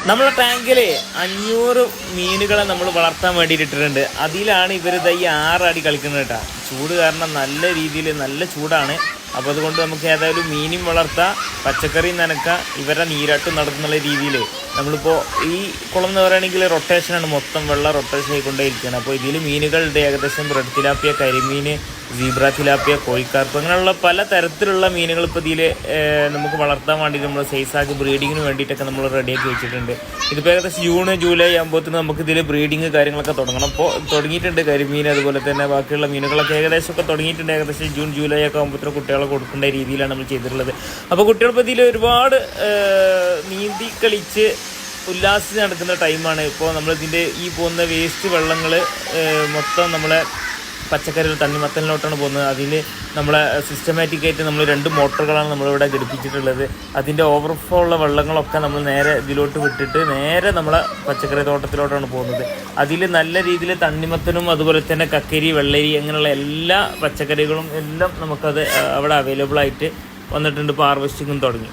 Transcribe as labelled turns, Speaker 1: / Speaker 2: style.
Speaker 1: നമ്മളെ ടാങ്കിൽ 500 മീനുകളെ നമ്മൾ വളർത്താൻ വേണ്ടിയിട്ടിട്ടുണ്ട്. അതിലാണ് ഇവരിത് ഈ 6 അടി കളിക്കുന്നത് കേട്ടോ. ചൂട് കാരണം നല്ല രീതിയിൽ നല്ല ചൂടാണ്. അപ്പോൾ അതുകൊണ്ട് നമുക്ക് ഏതായാലും മീനും വളർത്താം, പച്ചക്കറിയും നനക്കാം, ഇവരുടെ നീരാട്ടും നടത്തുന്നുള്ള രീതിയിൽ നമ്മളിപ്പോൾ ഈ കുളം എന്ന് പറയുകയാണെങ്കിൽ റൊട്ടേഷനാണ്, മൊത്തം വെള്ളം റൊട്ടേഷൻ ആയിക്കൊണ്ടേയിരിക്കുകയാണ്. അപ്പോൾ ഇതിൽ മീനുകളുടെ ഏകദേശം റെഡ് തിലാപ്പിയ, കരിമീൻ, സീബ്ര തിലാപ്പിയ, കോഴിക്കാർപ്പ് അങ്ങനെയുള്ള പല തരത്തിലുള്ള മീനുകൾ ഇപ്പോൾ ഇതിൽ നമുക്ക് വളർത്താൻ വേണ്ടിയിട്ട് നമ്മൾ സൈസാക്കി ബ്രീഡിങ്ങിന് വേണ്ടിയിട്ടൊക്കെ നമ്മൾ റെഡിയാക്കി വെച്ചിട്ടുണ്ട്. ഇതിപ്പോൾ ഏകദേശം ജൂൺ ജൂലൈ ആകുമ്പോഴത്തേന് നമുക്ക് ഇതിൽ ബ്രീഡിങ് കാര്യങ്ങളൊക്കെ തുടങ്ങണം. അപ്പോൾ തുടങ്ങിയിട്ടുണ്ട് കരിമീൻ, അതുപോലെ തന്നെ ബാക്കിയുള്ള മീനുകളൊക്കെ ഏകദേശമൊക്കെ തുടങ്ങിയിട്ടുണ്ട്. ഏകദേശം ജൂൺ ജൂലൈ ഒക്കെ ആകുമ്പോഴത്തേന് കുട്ടികളെ കൊടുക്കേണ്ട രീതിയിലാണ് നമ്മൾ ചെയ്തിട്ടുള്ളത്. അപ്പോൾ കുട്ടികളിപ്പോൾ ഇതിൽ ഒരുപാട് നീന്തി കളിച്ച് ഉല്ലാസിച്ച് നടക്കുന്ന ടൈമാണ്. ഇപ്പോൾ നമ്മളിതിൻ്റെ ഈ പോകുന്ന വേസ്റ്റ് വെള്ളങ്ങൾ മൊത്തം നമ്മളെ പച്ചക്കറികൾ തണ്ണിമത്തലിലോട്ടാണ് പോകുന്നത്. അതിൽ നമ്മളെ സിസ്റ്റമാറ്റിക്കായിട്ട് നമ്മൾ 2 മോട്ടറുകളാണ് നമ്മളിവിടെ ഘടിപ്പിച്ചിട്ടുള്ളത്. അതിൻ്റെ ഓവർഫ്ലോ ഉള്ള വെള്ളങ്ങളൊക്കെ നമ്മൾ നേരെ ഇതിലോട്ട് വിട്ടിട്ട് നേരെ നമ്മളെ പച്ചക്കറി തോട്ടത്തിലോട്ടാണ് പോകുന്നത്. അതിൽ നല്ല രീതിയിൽ തണ്ണിമത്തനും അതുപോലെ തന്നെ കക്കരി, വെള്ളരി അങ്ങനെയുള്ള എല്ലാ പച്ചക്കറികളും എല്ലാം നമുക്കത് അവിടെ അവൈലബിൾ ആയിട്ട് വന്നിട്ടുണ്ട്. ഇപ്പോൾ ഹാർവെസ്റ്റിങ്ങും തുടങ്ങി.